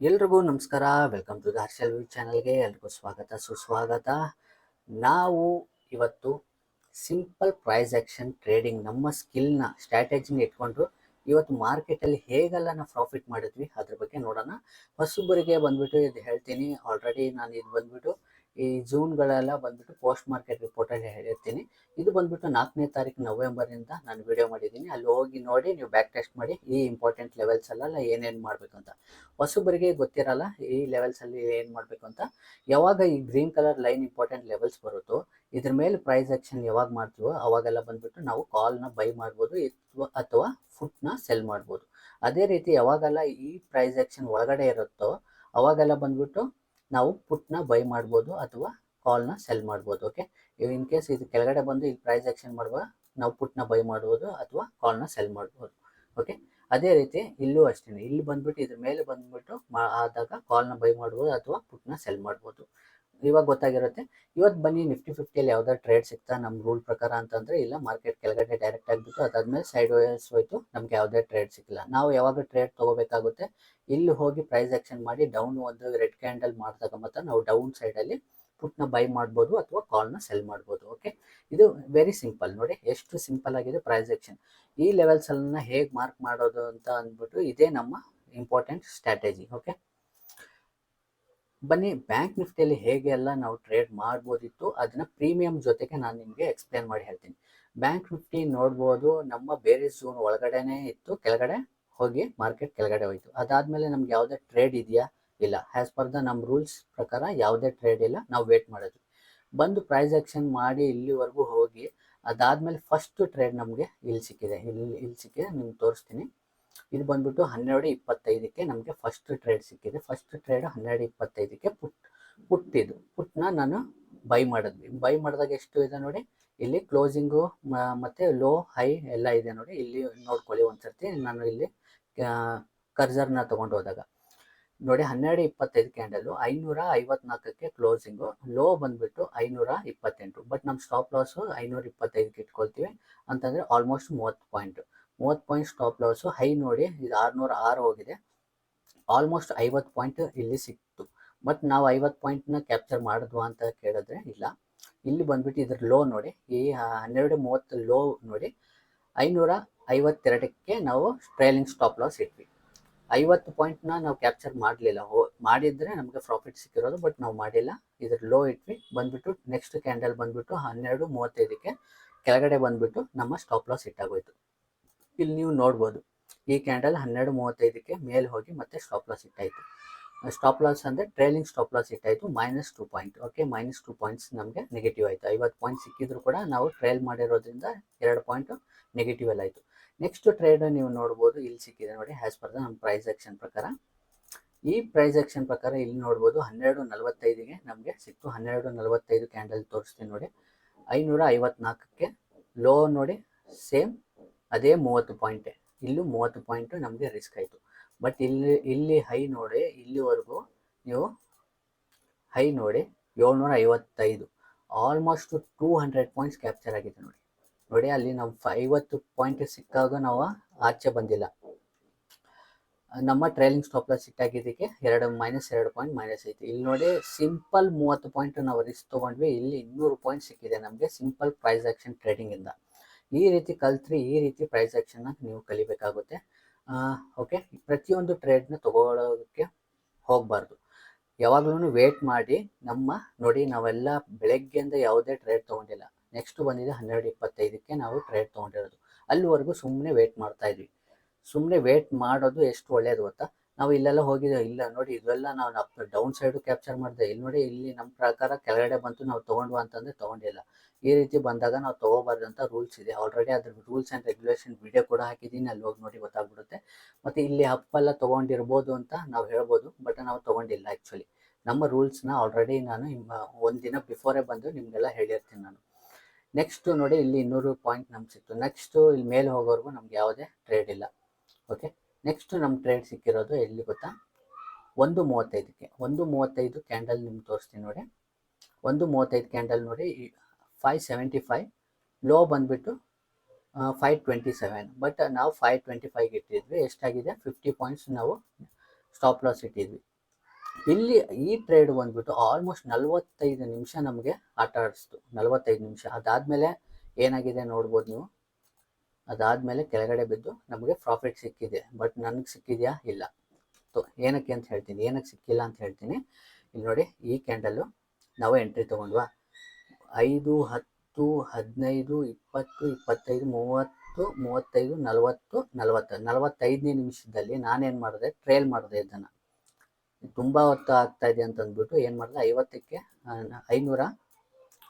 ಎಲ್ರಿಗೂ ನಮಸ್ಕಾರ. Welcome to the Harshal view ಚಾನಲ್ಗೆ ಎಲ್ರಿಗೂ ಸ್ವಾಗತ ಸುಸ್ವಾಗತ. ನಾವು ಇವತ್ತು ಸಿಂಪಲ್ ಪ್ರೈಸ್ ಆ್ಯಕ್ಷನ್ ಟ್ರೇಡಿಂಗ್ ನಮ್ಮ ಸ್ಕಿಲ್ನ ಸ್ಟ್ರಾಟಜಿನ ಇಟ್ಕೊಂಡು ಇವತ್ತು ಮಾರ್ಕೆಟಲ್ಲಿ ಹೇಗೆಲ್ಲ ನಾವು ಪ್ರಾಫಿಟ್ ಮಾಡಿದ್ವಿ ಅದ್ರ ಬಗ್ಗೆ ನೋಡೋಣ. ಹೊಸಬರಿಗೆ ಬಂದ್ಬಿಟ್ಟು ಇದು ಹೇಳ್ತೀನಿ. ಆಲ್ರೆಡಿ ನಾನು ಇದು ಬಂದ್ಬಿಟ್ಟು ಈ ಜೂನ್ಗಳೆಲ್ಲ ಬಂದ್ಬಿಟ್ಟು ಪೋಸ್ಟ್ ಮಾರ್ಕೆಟ್ ರಿಪೋರ್ಟಲ್ಲಿ ಹೇಳಿರ್ತೀನಿ. ಇದು ಬಂದ್ಬಿಟ್ಟು 4ನೇ ತಾರೀಕು ನವೆಂಬರಿಂದ ನಾನು ವಿಡಿಯೋ ಮಾಡಿದ್ದೀನಿ. ಅಲ್ಲಿ ಹೋಗಿ ನೋಡಿ ನೀವು ಬ್ಯಾಕ್ ಟೆಸ್ಟ್ ಮಾಡಿ ಈ ಇಂಪಾರ್ಟೆಂಟ್ ಲೆವೆಲ್ಸ್ ಅಲ್ಲ ಏನೇನು ಮಾಡಬೇಕು ಅಂತ. ಹೊಸಬರಿಗೆ ಗೊತ್ತಿರಲ್ಲ ಈ ಲೆವೆಲ್ಸಲ್ಲಿ ಏನು ಮಾಡಬೇಕು ಅಂತ. ಯಾವಾಗ ಈ green colour line important levels ಬರುತ್ತೋ ಇದ್ರ ಮೇಲೆ ಪ್ರೈಸ್ ಆ್ಯಕ್ಷನ್ ಯಾವಾಗ ಮಾಡ್ತೀವೋ ಅವಾಗೆಲ್ಲ ಬಂದ್ಬಿಟ್ಟು ನಾವು ಕಾಲ್ನ ಬೈ ಮಾಡ್ಬೋದು ಅಥವಾ ಫುಟ್ನ ಸೆಲ್ ಮಾಡ್ಬೋದು. ಅದೇ ರೀತಿ ಯಾವಾಗೆಲ್ಲ ಈ ಪ್ರೈಸ್ ಆ್ಯಕ್ಷನ್ ಒಳಗಡೆ ಇರುತ್ತೋ ಅವಾಗೆಲ್ಲ ಬಂದ್ಬಿಟ್ಟು ನಾವು ಪುಟ್ನ ಬೈ ಮಾಡ್ಬೋದು ಅಥವಾ ಕಾಲ್ನ ಸೆಲ್ ಮಾಡ್ಬೋದು. ಓಕೆ, ಇನ್ ಕೇಸ್ ಇದು ಕೆಳಗಡೆ ಬಂದು ಇಲ್ಲಿ ಪ್ರೈಸ್ ಆ್ಯಕ್ಷನ್ ಮಾಡುವಾಗ ನಾವು ಪುಟ್ನ ಬೈ ಮಾಡ್ಬೋದು ಅಥವಾ ಕಾಲ್ನ ಸೆಲ್ ಮಾಡ್ಬೋದು. ಓಕೆ, ಅದೇ ರೀತಿ ಇಲ್ಲೂ ಅಷ್ಟೇ. ಇಲ್ಲಿ ಬಂದ್ಬಿಟ್ಟು ಇದ್ರ ಮೇಲೆ ಬಂದ್ಬಿಟ್ಟು ಆದಾಗ ಕಾಲ್ನ ಬೈ ಮಾಡ್ಬೋದು ಅಥವಾ ಪುಟ್ನ ಸೆಲ್ ಮಾಡ್ಬೋದು. ಇವಾಗ ಗೊತ್ತಾಗಿರುತ್ತೆ. ಇವತ್ತು ಬನ್ನಿ ನಿಫ್ಟಿ 50ಯಲ್ಲಿ ಯಾವ್ದಾದ್ರು ಟ್ರೇಡ್ ಸಿಗ್ತಾ ನಮ್ಮ ರೂಲ್ ಪ್ರಕಾರ ಅಂತಂದರೆ ಇಲ್ಲ, ಮಾರ್ಕೆಟ್ ಕೆಳಗಡೆ ಡೈರೆಕ್ಟ್ ಆಗಿಬಿಟ್ಟು ಅದಾದ್ಮೇಲೆ ಸೈಡ್ ವೇಸ್ ಹೋಯ್ತು, ನಮ್ಗೆ ಯಾವುದೇ ಟ್ರೇಡ್ ಸಿಕ್ಕಿಲ್ಲ. ನಾವು ಯಾವಾಗ ಟ್ರೇಡ್ ತೊಗೋಬೇಕಾಗುತ್ತೆ, ಇಲ್ಲಿ ಹೋಗಿ ಪ್ರೈಸ್ ಆ್ಯಕ್ಷನ್ ಮಾಡಿ ಡೌನ್ ಒಂದು ರೆಡ್ ಕ್ಯಾಂಡಲ್ ಮಾಡಿದಾಗ ಮಾತ್ರ ನಾವು ಡೌನ್ ಸೈಡಲ್ಲಿ ಪುಟ್ನ ಬೈ ಮಾಡ್ಬೋದು ಅಥವಾ ಕಾಲ್ನ ಸೆಲ್ ಮಾಡ್ಬೋದು. ಓಕೆ, ಇದು ವೆರಿ ಸಿಂಪಲ್. ನೋಡಿ ಎಷ್ಟು ಸಿಂಪಲ್ ಆಗಿದೆ ಪ್ರೈಸ್ ಆ್ಯಕ್ಷನ್. ಈ ಲೆವೆಲ್ಸನ್ನು ಹೇಗೆ ಮಾರ್ಕ್ ಮಾಡೋದು ಅಂತ ಅಂದ್ಬಿಟ್ಟು ಇದೇ ನಮ್ಮ ಇಂಪಾರ್ಟೆಂಟ್ ಸ್ಟ್ರಾಟಜಿ. ಓಕೆ, ಬನ್ನಿ ಬ್ಯಾಂಕ್ ನಿಫ್ಟಿಯಲ್ಲಿ ಹೇಗೆ ಎಲ್ಲ ನಾವು ಟ್ರೇಡ್ ಮಾಡ್ಬೋದಿತ್ತು ಅದನ್ನ ಪ್ರೀಮಿಯಂ ಜೊತೆಗೆ ನಾನು ನಿಮಗೆ ಎಕ್ಸ್ಪ್ಲೇನ್ ಮಾಡಿ ಹೇಳ್ತೀನಿ. ಬ್ಯಾಂಕ್ ನಿಫ್ಟಿ ನೋಡ್ಬೋದು, ನಮ್ಮ ಬೇರೆ ಝೋನ್ ಒಳಗಡೆನೇ ಇತ್ತು, ಕೆಳಗಡೆ ಹೋಗಿ ಮಾರ್ಕೆಟ್ ಕೆಳಗಡೆ ಹೋಯ್ತು. ಅದಾದಮೇಲೆ ನಮ್ಗೆ ಯಾವುದೇ ಟ್ರೇಡ್ ಇದೆಯಾ? ಇಲ್ಲ. ಆ್ಯಸ್ ಪರ್ ದ ನಮ್ಮ ರೂಲ್ಸ್ ಪ್ರಕಾರ ಯಾವುದೇ ಟ್ರೇಡ್ ಇಲ್ಲ. ನಾವು ವೇಟ್ ಮಾಡಿದ್ವಿ, ಬಂದು ಪ್ರೈಸ್ ಆ್ಯಕ್ಷನ್ ಮಾಡಿ ಇಲ್ಲಿವರೆಗೂ ಹೋಗಿ ಅದಾದಮೇಲೆ ಫಸ್ಟ್ ಟ್ರೇಡ್ ನಮಗೆ ಇಲ್ಲಿ ಸಿಕ್ಕಿದೆ. ಇಲ್ಲಿ ಸಿಕ್ಕಿದೆ, ನಿಮ್ಗೆ ತೋರಿಸ್ತೀನಿ. ಇದು ಬಂದ್ಬಿಟ್ಟು 12:25ಕ್ಕೆ ನಮಗೆ ಫಸ್ಟ್ ಟ್ರೇಡ್ ಸಿಕ್ಕಿದೆ. ಫಸ್ಟ್ ಟ್ರೇಡ್ 12:25ಕ್ಕೆ ಪುಟ್ಟಿದು ಪುಟ್ನ ನಾನು ಬೈ ಮಾಡಿದ್ವಿ. ಬೈ ಮಾಡಿದಾಗ ಎಷ್ಟು ಇದೆ ನೋಡಿ, ಇಲ್ಲಿ ಕ್ಲೋಸಿಂಗು ಮತ್ತು ಲೋ ಹೈ ಎಲ್ಲ ಇದೆ ನೋಡಿ. ಇಲ್ಲಿ ನೋಡ್ಕೊಳ್ಳಿ ಒಂದ್ಸರ್ತಿ. ನಾನು ಇಲ್ಲಿ ಕರ್ಸರ್ನ ತೊಗೊಂಡು ಹೋದಾಗ ನೋಡಿ 12:25 ಕ್ಯಾಂಡಲು 554ಕ್ಕೆ ಕ್ಲೋಸಿಂಗು, ಲೋ ಬಂದ್ಬಿಟ್ಟು 528. ಬಟ್ ನಮ್ಮ ಸ್ಟಾಪ್ ಲಾಸು 525ಕ್ಕೆ ಇಟ್ಕೊಳ್ತೀವಿ ಅಂತಂದರೆ almost 30 point stop loss. High ನೋಡಿ, ಇದು 606 ಹೋಗಿದೆ. ಆಲ್ಮೋಸ್ಟ್ 50 ಪಾಯಿಂಟ್ ಇಲ್ಲಿ ಸಿಕ್ತು. ಬಟ್ ನಾವು 50 ಪಾಯಿಂಟ್ನ ಕ್ಯಾಪ್ಚರ್ ಮಾಡಿದ್ವಾ ಅಂತ ಕೇಳಿದ್ರೆ ಇಲ್ಲ. ಇಲ್ಲಿ ಬಂದ್ಬಿಟ್ಟು ಇದ್ರ ಲೋ ನೋಡಿ, ಈ 12:30 ಲೋ ನೋಡಿ 552ಕ್ಕೆ ನಾವು ಟ್ರೈಲಿಂಗ್ ಸ್ಟಾಪ್ ಲಾಸ್ ಇಟ್ವಿ. 50 ಪಾಯಿಂಟ್ನ ನಾವು ಕ್ಯಾಪ್ಚರ್ ಮಾಡಲಿಲ್ಲ. ಮಾಡಿದರೆ ನಮಗೆ ಪ್ರಾಫಿಟ್ ಸಿಕ್ಕಿರೋದು, ಬಟ್ ನಾವು ಮಾಡಿಲ್ಲ. ಇದ್ರ ಲೋ ಇಟ್ವಿ. ಬಂದ್ಬಿಟ್ಟು ನೆಕ್ಸ್ಟ್ ಕ್ಯಾಂಡಲ್ ಬಂದ್ಬಿಟ್ಟು 12:35ಕ್ಕೆ ಕೆಳಗಡೆ ಬಂದ್ಬಿಟ್ಟು ನಮ್ಮ ಸ್ಟಾಪ್ ಲಾಸ್ ಇಟ್ಟಾಗೋಯ್ತು. ಇಲ್ಲಿ ನೀವು ನೋಡ್ಬೋದು, ಈ ಕ್ಯಾಂಡಲ್ 12:35ಕ್ಕೆ ಮೇಲೆ ಹೋಗಿ ಮತ್ತೆ ಸ್ಟಾಪ್ ಲಾಸ್ ಇಟ್ಟಾಯಿತು. ಸ್ಟಾಪ್ ಲಾಸ್ ಅಂದರೆ ಟ್ರೈಲಿಂಗ್ ಸ್ಟಾಪ್ ಲಾಸ್ ಇಟ್ಟಾಯಿತು -2 ಪಾಯಿಂಟ್. ಓಕೆ, -2 ಪಾಯಿಂಟ್ಸ್ ನಮಗೆ ನೆಗೆಟಿವ್ ಆಯಿತು. 50 ಪಾಯಿಂಟ್ ಸಿಕ್ಕಿದ್ರು ಕೂಡ ನಾವು ಟ್ರೈಲ್ ಮಾಡಿರೋದ್ರಿಂದ 2 ಪಾಯಿಂಟ್ ನೆಗೆಟಿವ್ ಅಲ್ಲಿ ಆಯಿತು. ನೆಕ್ಸ್ಟ್ ಟ್ರೇಡ್ ನೀವು ನೋಡ್ಬೋದು, ಇಲ್ಲಿ ಸಿಕ್ಕಿದೆ ನೋಡಿ. ಆ್ಯಸ್ ಪರ್ ದ ನಮ್ಮ ಪ್ರೈಸ್ ಆ್ಯಕ್ಷನ್ ಪ್ರಕಾರ, ಈ ಪ್ರೈಸ್ ಆ್ಯಕ್ಷನ್ ಪ್ರಕಾರ ಇಲ್ಲಿ ನೋಡ್ಬೋದು 12:45ಗೆ ನಮಗೆ ಸಿಕ್ತು. 12:45 ಕ್ಯಾಂಡಲ್ ತೋರಿಸ್ತೀನಿ ನೋಡಿ. 554ಕ್ಕೆ ಲೋ ನೋಡಿ, ಸೇಮ್ ಅದೇ 30 ಪಾಯಿಂಟೇ. ಇಲ್ಲೂ 30 ಪಾಯಿಂಟು ನಮಗೆ ರಿಸ್ಕ್ ಆಯಿತು. ಬಟ್ ಇಲ್ಲಿ ಹೈ ನೋಡಿ, ಇಲ್ಲಿವರೆಗೂ ನೀವು ಹೈ ನೋಡಿ 755, ಆಲ್ಮೋಸ್ಟ್ 200 ಪಾಯಿಂಟ್ಸ್ ಕ್ಯಾಪ್ಚರ್ ಆಗಿದೆ ನೋಡಿ. ಅಲ್ಲಿ ನಾವು 50 ಪಾಯಿಂಟ್ ಸಿಕ್ಕಾಗ ನಾವು ಆಚೆ ಬಂದಿಲ್ಲ. ನಮ್ಮ ಟ್ರೈಲಿಂಗ್ ಸ್ಟಾಪ್ ಲಾಸ್ ಸಿಟ್ಟಾಗಿದ್ದಕ್ಕೆ -2 ಪಾಯಿಂಟ್ ಮೈನಸ್ ಐತಿ. ಇಲ್ಲಿ ನೋಡಿ, ಸಿಂಪಲ್ 30 ಪಾಯಿಂಟ್ ನಾವು ರಿಸ್ಕ್ ತೊಗೊಂಡ್ವಿ. ಇಲ್ಲಿ 200 ಪಾಯಿಂಟ್ ಸಿಕ್ಕಿದೆ ನಮಗೆ ಸಿಂಪಲ್ ಪ್ರೈಸ್ ಆ್ಯಕ್ಷನ್ ಟ್ರೇಡಿಂಗಿಂದ. ಈ ರೀತಿ ಕಲ್ತ್ರಿ ಈ ರೀತಿ ಪ್ರೈಸ್ ಆ್ಯಕ್ಷನ್ನ ನೀವು ಕಲಿಬೇಕಾಗುತ್ತೆ. ಓಕೆ, ಪ್ರತಿಯೊಂದು ಟ್ರೇಡ್ನ ತೊಗೊಳ್ಳೋದಕ್ಕೆ ಹೋಗಬಾರ್ದು. ಯಾವಾಗಲೂ ವೇಟ್ ಮಾಡಿ. ನೋಡಿ, ನಾವೆಲ್ಲ ಬೆಳಗ್ಗೆಯಿಂದ ಯಾವುದೇ ಟ್ರೇಡ್ ತೊಗೊಂಡಿಲ್ಲ. ನೆಕ್ಸ್ಟ್ ಬಂದಿದೆ 12:25ಕ್ಕೆ ನಾವು ಟ್ರೇಡ್ ತೊಗೊಂಡಿರೋದು. ಅಲ್ಲಿವರೆಗೂ ಸುಮ್ಮನೆ ವೇಟ್ ಮಾಡ್ತಾ ಇದ್ವಿ. ಸುಮ್ಮನೆ ವೇಟ್ ಮಾಡೋದು ಎಷ್ಟು ಒಳ್ಳೇದು ಗೊತ್ತಾ. ನಾವು ಇಲ್ಲೆಲ್ಲ ಹೋಗಿದ್ದೆ, ಇಲ್ಲ ನೋಡಿ, ಇದೆಲ್ಲ ನಾವು ಡೌನ್ ಸೈಡು ಕ್ಯಾಪ್ಚರ್ ಮಾಡಿದೆ. ಇಲ್ಲಿ ನೋಡಿ, ಇಲ್ಲಿ ನಮ್ಮ ಪ್ರಕಾರ ಕೆಳಗಡೆ ಬಂತು, ನಾವು ತೊಗೊಂಡ್ವಾ ಅಂತಂದರೆ ತೊಗೊಂಡಿಲ್ಲ. ಈ ರೀತಿ ಬಂದಾಗ ನಾವು ತೊಗೋಬಾರ್ದು ಅಂತ ರೂಲ್ಸ್ ಇದೆ. ಆಲ್ರೆಡಿ ಅದ್ರ ರೂಲ್ಸ್ ಆ್ಯಂಡ್ ರೆಗ್ಯುಲೇಷನ್ ವಿಡಿಯೋ ಕೂಡ ಹಾಕಿದ್ದೀನಿ, ಅಲ್ಲಿ ಹೋಗಿ ನೋಡಿ ಗೊತ್ತಾಗ್ಬಿಡುತ್ತೆ. ಮತ್ತು ಇಲ್ಲಿ ಅಪ್ಪೆಲ್ಲ ತೊಗೊಂಡಿರ್ಬೋದು ಅಂತ ನಾವು ಹೇಳ್ಬೋದು, ಬಟ್ ನಾವು ತೊಗೊಂಡಿಲ್ಲ. ಆ್ಯಕ್ಚುಲಿ ನಮ್ಮ ರೂಲ್ಸ್ನ ಆಲ್ರೆಡಿ ನಾನು ಒಂದಿನ ಬಿಫೋರೇ ಬಂದು ನಿಮಗೆಲ್ಲ ಹೇಳಿರ್ತೀನಿ ನಾನು. ನೆಕ್ಸ್ಟು ನೋಡಿ, ಇಲ್ಲಿ 200 ಪಾಯಿಂಟ್ ನಮ್ಗೆ ಸಿಕ್ತು. ನೆಕ್ಸ್ಟು ಇಲ್ಲಿ ಮೇಲೆ ಹೋಗೋವರೆಗೂ ನಮ್ಗೆ ಯಾವುದೇ ಟ್ರೇಡ್ ಇಲ್ಲ. ಓಕೆ, ನೆಕ್ಸ್ಟು ನಮ್ಮ ಟ್ರೇಡ್ ಸಿಕ್ಕಿರೋದು ಎಲ್ಲಿ ಗೊತ್ತಾ, 1:35ಕ್ಕೆ. 1:35 ಕ್ಯಾಂಡಲ್ ನಿಮ್ಗೆ ತೋರಿಸ್ತೀನಿ ನೋಡಿ. 1:35 ಕ್ಯಾಂಡಲ್ ನೋಡಿ, 575 ಲೋ ಬಂದುಬಿಟ್ಟು 527. ಬಟ್ ನಾವು 525 ಇಟ್ಟಿದ್ವಿ. ಎಷ್ಟಾಗಿದೆ 50 ಪಾಯಿಂಟ್ಸ್ ನಾವು ಸ್ಟಾಪ್ ಲಾಸ್ ಇಟ್ಟಿದ್ವಿ. ಇಲ್ಲಿ ಈ ಟ್ರೇಡ್ ಬಂದ್ಬಿಟ್ಟು ಆಲ್ಮೋಸ್ಟ್ 45 ನಿಮಿಷ ನಮಗೆ ಆಟ ಆಡಿಸ್ತು. 45 ನಿಮಿಷ ಅದಾದಮೇಲೆ ಏನಾಗಿದೆ ನೋಡ್ಬೋದು ನೀವು. ಅದಾದಮೇಲೆ ಕೆಳಗಡೆ ಬಿದ್ದು ನಮಗೆ ಪ್ರಾಫಿಟ್ ಸಿಕ್ಕಿದೆ. ಬಟ್ ನನಗೆ ಸಿಕ್ಕಿದೆಯಾ? ಇಲ್ಲ. ಏನಕ್ಕೆ ಅಂತ ಹೇಳ್ತೀನಿ, ಏನಕ್ಕೆ ಸಿಕ್ಕಿಲ್ಲ ಅಂತ ಹೇಳ್ತೀನಿ. ಇಲ್ಲಿ ನೋಡಿ, ಈ ಕ್ಯಾಂಡಲ್ಲು ನಾವು ಎಂಟ್ರಿ ತೊಗೊಂಡ್ವಾ 5, 10, 15, 20, 25, 30, 35, 40, 45ನೇ ನಿಮಿಷದಲ್ಲಿ ನಾನೇನು ಮಾಡಿದೆ, ಟ್ರೇಲ್ ಮಾಡಿದೆ. ಇದನ್ನು ತುಂಬ ಹೊತ್ತು ಆಗ್ತಾ ಇದೆ ಅಂತ ಅಂದ್ಬಿಟ್ಟು ಏನು ಮಾಡಿದೆ,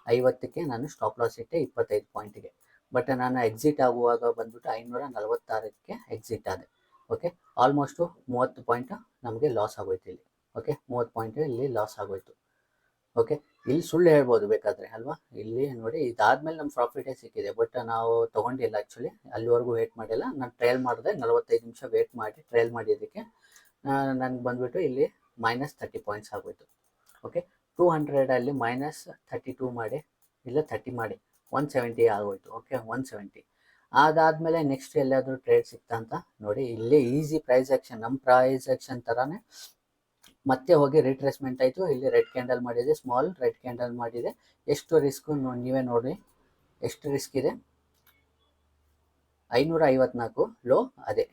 550ಕ್ಕೆ ನಾನು ಸ್ಟಾಪ್ ಲಾಸ್ ಇಟ್ಟೆ 25 ಪಾಯಿಂಟಿಗೆ. ಬಟ್ ನಾನು ಎಕ್ಸಿಟ್ ಆಗುವಾಗ ಬಂದ್ಬಿಟ್ಟು 546ಕ್ಕೆ ಎಕ್ಸಿಟ್ ಆದೆ. ಓಕೆ, ಆಲ್ಮೋಸ್ಟು 30 ಪಾಯಿಂಟ್ ನಮಗೆ ಲಾಸ್ ಆಗೋಯ್ತು ಇಲ್ಲಿ. ಓಕೆ, 30 ಪಾಯಿಂಟ್ ಇಲ್ಲಿ ಲಾಸ್ ಆಗೋಯ್ತು. ಓಕೆ, ಇಲ್ಲಿ ಸುಳ್ಳು ಹೇಳ್ಬೋದು ಬೇಕಾದರೆ ಅಲ್ವಾ. ಇಲ್ಲಿ ನೋಡಿ, ಇದಾದಮೇಲೆ ನಮ್ಮ ಪ್ರಾಫಿಟೇ ಸಿಕ್ಕಿದೆ. ಬಟ್ ನಾವು ತೊಗೊಂಡಿಲ್ಲ ಆ್ಯಕ್ಚುಲಿ, ಅಲ್ಲಿವರೆಗೂ ವೇಟ್ ಮಾಡಿಲ್ಲ. ನಾನು ಟ್ರಯಲ್ ಮಾಡಿದೆ, 45 ನಿಮಿಷ ವೇಟ್ ಮಾಡಿ ಟ್ರಯಲ್ ಮಾಡಿದ್ದಕ್ಕೆ ನನಗೆ ಬಂದುಬಿಟ್ಟು ಇಲ್ಲಿ -30 ಪಾಯಿಂಟ್ಸ್ ಆಗೋಯ್ತು. ಓಕೆ, 200 -32 ಮಾಡಿ, ಇಲ್ಲ 30 ಮಾಡಿ 170 ಆಗೋಯ್ತು. ಓಕೆ, 170. ಅದಾದಮೇಲೆ ನೆಕ್ಸ್ಟ್ ಎಲ್ಲಾದರೂ ಟ್ರೇಡ್ ಸಿಗ್ತಾ ಅಂತ ನೋಡಿ. ಇಲ್ಲಿ ಈಸಿ ಪ್ರೈಸ್ ಆ್ಯಕ್ಷನ್, ನಮ್ಮ ಪ್ರೈಸ್ ಆ್ಯಕ್ಷನ್ ಥರನೇ ಮತ್ತೆ ಹೋಗಿ ರಿಟ್ರೇಸ್ಮೆಂಟ್ ಆಯಿತು. ಇಲ್ಲಿ ರೆಡ್ ಕ್ಯಾಂಡಲ್ ಮಾಡಿದೆ, ಸ್ಮಾಲ್ ರೆಡ್ ಕ್ಯಾಂಡಲ್ ಮಾಡಿದೆ. ಎಷ್ಟು ರಿಸ್ಕು ನೀವೇ ನೋಡಿ, ಎಷ್ಟು ರಿಸ್ಕ್ ಇದೆ. 554 ಲೋ, ಅದೇ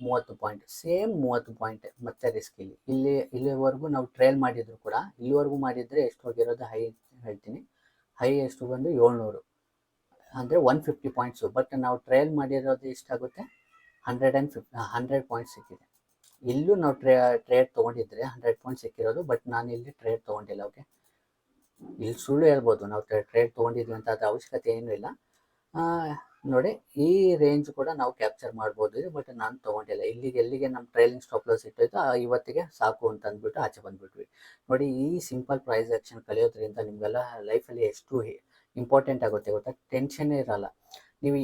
30 ಪಾಯಿಂಟ್, ಸೇಮ್ 30 ಪಾಯಿಂಟ್ ಮತ್ತೆ ರಿಸ್ಕ್. ಇಲ್ಲಿವರೆಗೂ ನಾವು ಟ್ರೇಲ್ ಮಾಡಿದ್ರು ಕೂಡ, ಇಲ್ಲಿವರೆಗೂ ಮಾಡಿದರೆ ಎಷ್ಟು ಹೋಗಿರೋದು ಹೈ ಹೇಳ್ತೀನಿ. ಹೈ ಎಷ್ಟು ಬಂದು 700, ಅಂದರೆ 150 ಪಾಯಿಂಟ್ಸು. ಬಟ್ ನಾವು ಟ್ರೇಲ್ ಮಾಡಿರೋದು ಎಷ್ಟಾಗುತ್ತೆ, 100 ಪಾಯಿಂಟ್ಸ್ ಸಿಕ್ಕಿದೆ. ಇಲ್ಲೂ ನಾವು ಟ್ರೇಡ್ ತೊಗೊಂಡಿದ್ರೆ 100 ಪಾಯಿಂಟ್ ಸಿಕ್ಕಿರೋದು. ಬಟ್ ನಾನು ಇಲ್ಲಿ ಟ್ರೇಡ್ ತೊಗೊಂಡಿಲ್ಲ. ಓಕೆ, ಇಲ್ಲಿ ಸುಳ್ಳು ಹೇಳ್ಬೋದು ನಾವು ಟ್ರೇಡ್ ತೊಗೊಂಡಿದ್ವಿ ಅಂತ, ಅದು ಅವಶ್ಯಕತೆ ಏನೂ ಇಲ್ಲ. ನೋಡಿ, ಈ ರೇಂಜ್ ಕೂಡ ನಾವು ಕ್ಯಾಪ್ಚರ್ ಮಾಡ್ಬೋದು. ಬಟ್ ನಾನು ತೊಗೊಂಡಿಲ್ಲ. ಎಲ್ಲಿಗೆ ನಮ್ಮ ಟ್ರೈಲಿಂಗ್ ಸ್ಟಾಪ್ ಲಾಸ್ ಇಟ್ಟೈತೋ ಇವತ್ತಿಗೆ ಸಾಕು ಅಂತ ಅಂದ್ಬಿಟ್ಟು ಆಚೆ ಬಂದುಬಿಟ್ವಿ. ನೋಡಿ, ಈ ಸಿಂಪಲ್ ಪ್ರೈಸ್ ಆ್ಯಕ್ಷನ್ ಕಲಿಯೋದ್ರಿಂದ ನಿಮಗೆಲ್ಲ ಲೈಫಲ್ಲಿ ಎಷ್ಟು ಇಂಪಾರ್ಟೆಂಟ್ ಆಗುತ್ತೆ ಗೊತ್ತಾ. ಟೆನ್ಷನ್ನೇ ಇರಲ್ಲ. ನೀವು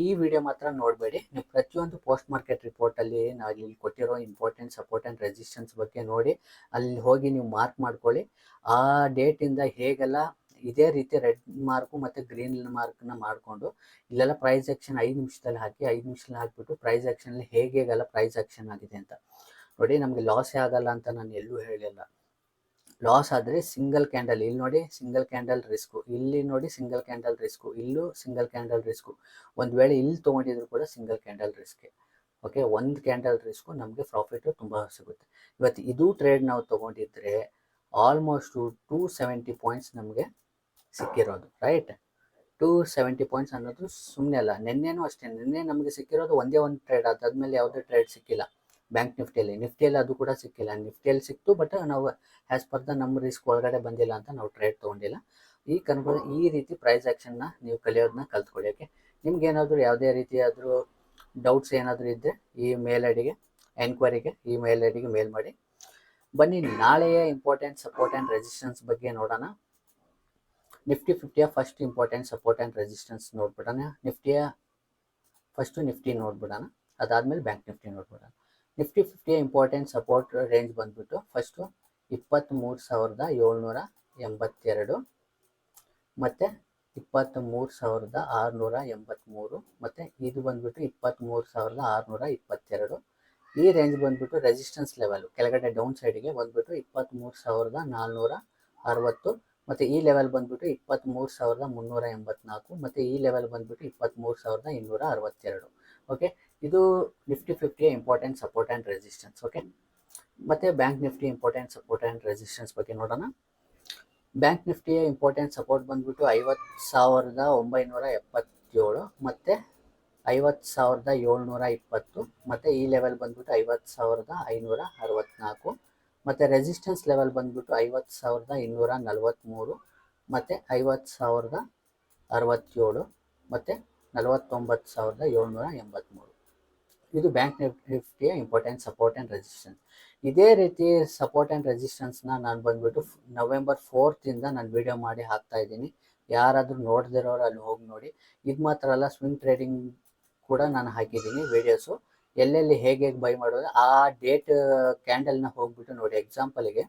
ಈ ವಿಡಿಯೋ ಮಾತ್ರ ನೋಡಬೇಡಿ. ನೀವು ಪ್ರತಿಯೊಂದು ಪೋಸ್ಟ್ ಮಾರ್ಕೆಟ್ ರಿಪೋರ್ಟಲ್ಲಿ ನಾವು ಇಲ್ಲಿ ಕೊಟ್ಟಿರೋ ಇಂಪಾರ್ಟೆಂಟ್ ಸಪೋರ್ಟ್ ಆ್ಯಂಡ್ ರೆಸಿಸ್ಟೆನ್ಸ್ ಬಗ್ಗೆ ನೋಡಿ, ಅಲ್ಲಿ ಹೋಗಿ ನೀವು ಮಾರ್ಕ್ ಮಾಡ್ಕೊಳ್ಳಿ. ಆ ಡೇಟಿಂದ ಹೇಗೆಲ್ಲ ಇದೇ ರೀತಿ ರೆಡ್ ಮಾರ್ಕು ಮತ್ತು ಗ್ರೀನ್ ಮಾರ್ಕ್ನ ಮಾಡಿಕೊಂಡು ಇಲ್ಲೆಲ್ಲ ಪ್ರೈಸ್ ಆ್ಯಕ್ಷನ್ 5 ನಿಮಿಷದಲ್ಲಿ ಹಾಕಿ, 5 ನಿಮಿಷದಲ್ಲಿ ಹಾಕಿಬಿಟ್ಟು ಪ್ರೈಸ್ ಆ್ಯಕ್ಷನಲ್ಲಿ ಹೇಗೆಲ್ಲ ಪ್ರೈಸ್ ಆ್ಯಕ್ಷನ್ ಆಗಿದೆ ಅಂತ ನೋಡಿ. ನಮಗೆ ಲಾಸೇ ಆಗಲ್ಲ ಅಂತ ನಾನು ಎಲ್ಲೂ ಹೇಳಿಲ್ಲ. ಲಾಸ್ ಆದರೆ ಸಿಂಗಲ್ ಕ್ಯಾಂಡಲ್, ಇಲ್ಲಿ ನೋಡಿ ಸಿಂಗಲ್ ಕ್ಯಾಂಡಲ್ ರಿಸ್ಕು, ಇಲ್ಲಿ ನೋಡಿ ಸಿಂಗಲ್ ಕ್ಯಾಂಡಲ್ ರಿಸ್ಕು, ಇಲ್ಲೂ ಸಿಂಗಲ್ ಕ್ಯಾಂಡಲ್ ರಿಸ್ಕು. ಒಂದು ವೇಳೆ ಇಲ್ಲಿ ತೊಗೊಂಡಿದ್ರು ಕೂಡ ಸಿಂಗಲ್ ಕ್ಯಾಂಡಲ್ ರಿಸ್ಕೆ. ಓಕೆ, ಒಂದು ಕ್ಯಾಂಡಲ್ ರಿಸ್ಕು ನಮಗೆ ಪ್ರಾಫಿಟು ತುಂಬ ಸಿಗುತ್ತೆ. ಇವತ್ತು ಇದು ಟ್ರೇಡ್ ನಾವು ತೊಗೊಂಡಿದ್ರೆ ಆಲ್ಮೋಸ್ಟು 270 ಪಾಯಿಂಟ್ಸ್ ನಮಗೆ ಸಿಕ್ಕಿರೋದು. ರೈಟ್, 270 ಪಾಯಿಂಟ್ಸ್ ಅನ್ನೋದು ಸುಮ್ಮನೆ ಅಲ್ಲ. ನಿನ್ನೆನೂ ಅಷ್ಟೇ, ನಿನ್ನೆ ನಮಗೆ ಸಿಕ್ಕಿರೋದು ಒಂದೇ ಒಂದು ಟ್ರೇಡ್. ಅದಾದಮೇಲೆ ಯಾವುದೇ ಟ್ರೇಡ್ ಸಿಕ್ಕಿಲ್ಲ. ಬ್ಯಾಂಕ್ ನಿಫ್ಟಿಯಲ್ಲಿ ಅದು ಕೂಡ ಸಿಕ್ಕಿಲ್ಲ. ನಿಫ್ಟಿಯಲ್ಲಿ ಸಿಕ್ತು, ಬಟ್ ನಾವು ಆ್ಯಸ್ ಪರ್ ದ ನಮ್ಮ ರಿಸ್ಕ್ ಒಳಗಡೆ ಬಂದಿಲ್ಲ ಅಂತ ನಾವು ಟ್ರೇಡ್ ತೊಗೊಂಡಿಲ್ಲ. ಈ ರೀತಿ ಪ್ರೈಸ್ ಆ್ಯಕ್ಷನ್ನ ನೀವು ಕಲಿಯೋದನ್ನ ಕಲ್ತ್ಕೊಳ್ಳಿ. ಓಕೆ, ನಿಮ್ಗೇನಾದರೂ ಯಾವುದೇ ರೀತಿಯಾದರೂ ಡೌಟ್ಸ್ ಏನಾದರೂ ಇದ್ದರೆ ಈ ಮೇಲ್ ಐಡಿಗೆ ಎನ್ಕ್ವೈರಿಗೆ ಈ ಮೇಲ್ ಐಡಿಗೆ ಮೇಲ್ ಮಾಡಿ. ಬನ್ನಿ, ನಾಳೆಯ ಇಂಪಾರ್ಟೆಂಟ್ ಸಪೋರ್ಟ್ ಆ್ಯಂಡ್ ರೆಸಿಸ್ಟೆನ್ಸ್ ಬಗ್ಗೆ ನೋಡೋಣ. ನಿಫ್ಟಿ 50ಯ first important support and resistance ನೋಡ್ಬಿಡೋಣ. ನಿಫ್ಟಿ ನೋಡ್ಬಿಡೋಣ. ಅದಾದಮೇಲೆ ಬ್ಯಾಂಕ್ ನಿಫ್ಟಿ ನೋಡ್ಬಿಡೋಣ. ನಿಫ್ಟಿ 50ಯ ಇಂಪಾರ್ಟೆಂಟ್ ಸಪೋರ್ಟ್ ರೇಂಜ್ ಬಂದ್ಬಿಟ್ಟು ಫಸ್ಟು 23,782 ಮತ್ತು 23,683 ಮತ್ತು ಇದು ಬಂದ್ಬಿಟ್ಟು 23,622. ಈ ರೇಂಜ್ ಬಂದ್ಬಿಟ್ಟು ರೆಸಿಸ್ಟೆನ್ಸ್ ಲೆವೆಲ್ ಕೆಳಗಡೆ ಡೌನ್ ಸೈಡಿಗೆ ಬಂದ್ಬಿಟ್ಟು 23,460 ಮತ್ತು ಈ ಲೆವೆಲ್ ಬಂದ್ಬಿಟ್ಟು 23,384 ಮತ್ತು ಈ ಲೆವೆಲ್ ಬಂದ್ಬಿಟ್ಟು 23,262. ಓಕೆ, ಇದು ನಿಫ್ಟಿ 50ಯ important support and resistance. Okay, ಮತ್ತು bank Nifty important support and resistance ಬಗ್ಗೆ ನೋಡೋಣ. ಬ್ಯಾಂಕ್ ನಿಫ್ಟಿಯ ಇಂಪಾರ್ಟೆಂಟ್ ಸಪೋರ್ಟ್ ಬಂದ್ಬಿಟ್ಟು 50,977 ಮತ್ತು 50,720 ಮತ್ತು ಈ ಲೆವೆಲ್ ಬಂದ್ಬಿಟ್ಟು 50,564 ಮತ್ತು ರೆಸಿಸ್ಟೆನ್ಸ್ ಲೆವೆಲ್ ಬಂದ್ಬಿಟ್ಟು 50,243 ಮತ್ತು 50,067 ಮತ್ತು 49,783. ಇದು ಬ್ಯಾಂಕ್ ನಿಫ್ಟಿಯ ಇಂಪಾರ್ಟೆಂಟ್ ಸಪೋರ್ಟ್ ಆ್ಯಂಡ್ ರೆಸಿಸ್ಟೆನ್ಸ್. ಇದೇ ರೀತಿ ಸಪೋರ್ಟ್ ಆ್ಯಂಡ್ ರೆಸಿಸ್ಟೆನ್ಸ್ನ ನಾನು ಬಂದ್ಬಿಟ್ಟು November 4th ನಾನು ವಿಡಿಯೋ ಮಾಡಿ ಹಾಕ್ತಾ ಇದ್ದೀನಿ. ಯಾರಾದರೂ ನೋಡ್ದಿರೋರು ಅಲ್ಲಿ ಹೋಗಿ ನೋಡಿ. ಇದು ಮಾತ್ರ ಅಲ್ಲ, ಸ್ವಿಂಗ್ ಟ್ರೇಡಿಂಗ್ ಕೂಡ ನಾನು ಹಾಕಿದ್ದೀನಿ ವೀಡಿಯೋಸು. ಎಲ್ಲೆಲ್ಲಿ ಹೇಗೆ ಬೈ ಮಾಡೋದು ಆ ಡೇಟ್ ಕ್ಯಾಂಡಲ್ನ ಹೋಗ್ಬಿಟ್ಟು ನೋಡಿ. ಎಕ್ಸಾಂಪಲಿಗೆ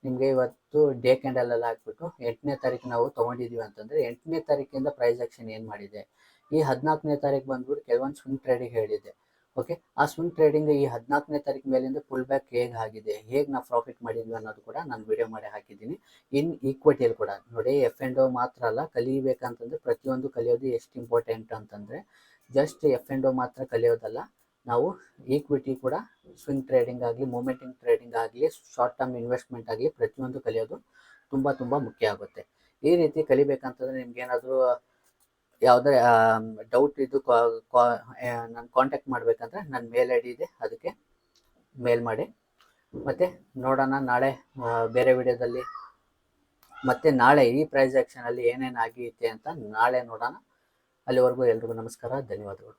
ನಿಮಗೆ ಇವತ್ತು ಡೇ ಕ್ಯಾಂಡಲಲ್ಲಿ ಹಾಕ್ಬಿಟ್ಟು 8ನೇ ತಾರೀಕು ನಾವು ತೊಗೊಂಡಿದ್ದೀವಿ ಅಂತಂದರೆ 8ನೇ ತಾರೀಕಿಂದ ಪ್ರೈಸ್ ಆ್ಯಕ್ಷನ್ ಏನು ಮಾಡಿದೆ, ಈ 14ನೇ ತಾರೀಕು ಬಂದ್ಬಿಟ್ಟು ಕೆಲವೊಂದು ಸ್ವಿಂಗ್ ಟ್ರೇಡಿಗೆ ಹೇಳಿದ್ದೆ. ಓಕೆ, ಆ ಸ್ವಿಂಗ್ ಟ್ರೇಡಿಂಗ್ ಈ 14ನೇ ತಾರೀಕು ಮೇಲಿಂದ ಫುಲ್ ಬ್ಯಾಕ್ ಹೇಗೆ ಆಗಿದೆ, ಹೇಗೆ ನಾವು ಪ್ರಾಫಿಟ್ ಮಾಡಿದ್ವಿ ಅನ್ನೋದು ಕೂಡ ನಾನು ವಿಡಿಯೋ ಮಾಡಿ ಹಾಕಿದ್ದೀನಿ. ಇನ್ ಈಕ್ವಿಟಿಯಲ್ಲಿ ಕೂಡ ನೋಡಿ, ಎಫ್ ಆ್ಯಂಡ್ ಓ ಮಾತ್ರ ಅಲ್ಲ, ಕಲಿಬೇಕಂತಂದ್ರೆ ಪ್ರತಿಯೊಂದು ಕಲಿಯೋದು ಎಷ್ಟು ಇಂಪಾರ್ಟೆಂಟ್ ಅಂತಂದರೆ ಜಸ್ಟ್ ಎಫ್ ಆ್ಯಂಡ್ ಓ ಮಾತ್ರ ಕಲಿಯೋದಲ್ಲ, ನಾವು ಈಕ್ವಿಟಿ ಕೂಡ ಸ್ವಿಂಗ್ ಟ್ರೇಡಿಂಗ್ ಆಗಲಿ, ಮೂಮೆಂಟಿಂಗ್ ಟ್ರೇಡಿಂಗ್ ಆಗಲಿ, ಶಾರ್ಟ್ ಟರ್ಮ್ ಇನ್ವೆಸ್ಟ್ಮೆಂಟ್ ಆಗಲಿ, ಪ್ರತಿಯೊಂದು ಕಲಿಯೋದು ತುಂಬ ತುಂಬ ಮುಖ್ಯ ಆಗುತ್ತೆ. ಈ ರೀತಿ ಕಲಿಬೇಕಂತಂದರೆ ನಿಮ್ಗೇನಾದರೂ ಯಾವುದೇ ಡೌಟ್ ಇದ್ದು ನಾನು ಕಾಂಟ್ಯಾಕ್ಟ್ ಮಾಡಬೇಕಂದ್ರೆ ನನ್ನ ಮೇಲ್ ಐ ಡಿ ಇದೆ, ಅದಕ್ಕೆ ಮೇಲ್ ಮಾಡಿ. ಮತ್ತು ನೋಡೋಣ ನಾಳೆ ಬೇರೆ ವಿಡಿಯೋದಲ್ಲಿ. ಮತ್ತು ನಾಳೆ ಈ ಪ್ರೈಸ್ ಆ್ಯಕ್ಷನಲ್ಲಿ ಏನೇನು ಆಗೈತೆ ಅಂತ ನಾಳೆ ನೋಡೋಣ. ಅಲ್ಲಿವರೆಗೂ ಎಲ್ರಿಗೂ ನಮಸ್ಕಾರ, ಧನ್ಯವಾದಗಳು.